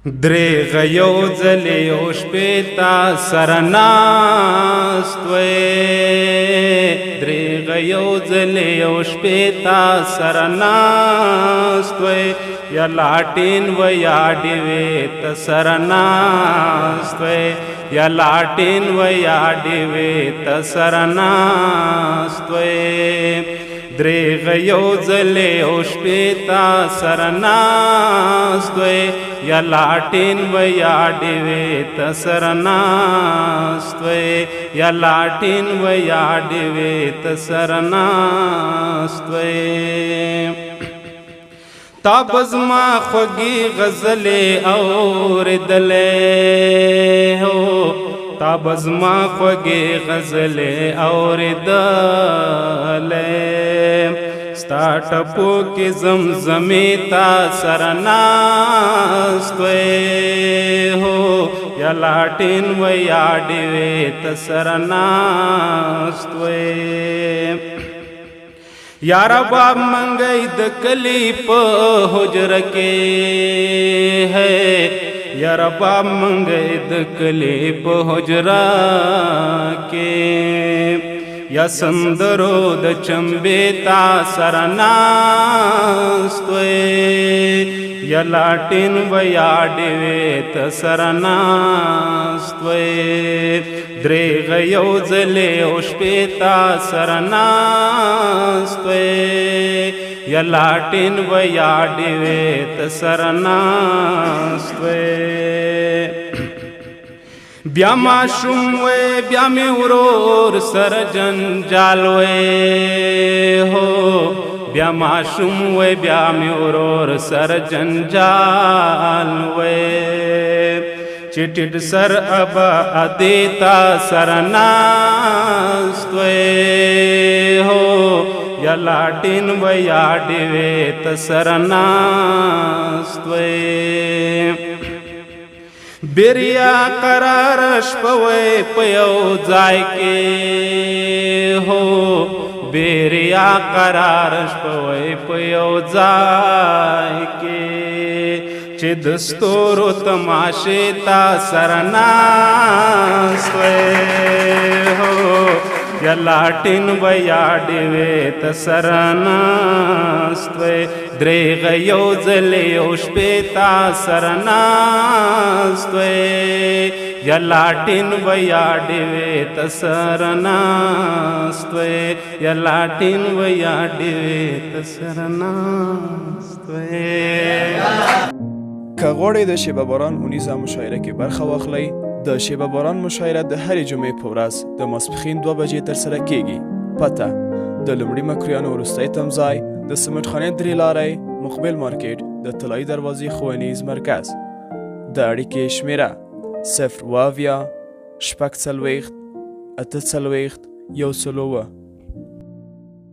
دریغ یو ځل یو شپې تا سره ناست وې دریغ یو ځل یو شپې تا سره ناست وې یا لاټین و یا ډیوې ته سره ناست وې یا لاټین و یا ډیوې ته سره ناست وې دریغ یو ځل یو شپې تا سره ناست وې یا لاټین و یا ډیوې ته سره ناست وې یا لاټین و یا ډیوې ته سره ناست وې تا بزما خوږې غزلې اورېدلې هو تا بزما خوږې غزلې اورېدلې ستا ټپو کې زمزمې تا سره ناست وې هو یا لاټین و یا ډیوې ته سره ناست وې یا ربا منګی د کلی په حجره کې ہے یا ربا منګی د کلی په حجره کې یا سندرو د چمبې تا سره ناست وې یا لاټین و یا ډیوې ته سره ناست وې دریغ یو ځل یو شپې تا سره ناست وې یا لاټین و یا ډیوې ته سره ناست وې بیا ماشوم وې بیا مې ورور سره جنجال وې هو بیا ماشوم وې بیا مې ورور سره جنجال وې چټټ سر ابا ادیتا سره ناست وې هو یا لاټین و یا ډیوې ته سره ناست وې بریا قرار شپوي په یو ځای کې هو بریا قرار شپوي په یو ځای کې چې دستورو تماشې تا سره ناست وې هو یا لاټین و یا ډیوې ته سره ناست وې دریغ یو ځل یو شپې تا سره ناست وې یا لاټین و یا ډیوې ته سره ناست وې یا لاټین و یا ډیوې ته سره ناست وې که غواړئ د شیبه باران اونیزه مشاعره کې برخه واخلئ د شیبه باران مشاعره د هرې جمعې په ورځ د ماسپښین 2 بجې ترسره کیږي پته د لومړي مکرویانو وروستی تمځای د سمټ خانې 3 لارۍ مقبل مارکیټ د طلایي دروازې ښوونیز مرکز د اړیکې شمیره 0 اویا شپږ څلوېښت اته څلوېښت 109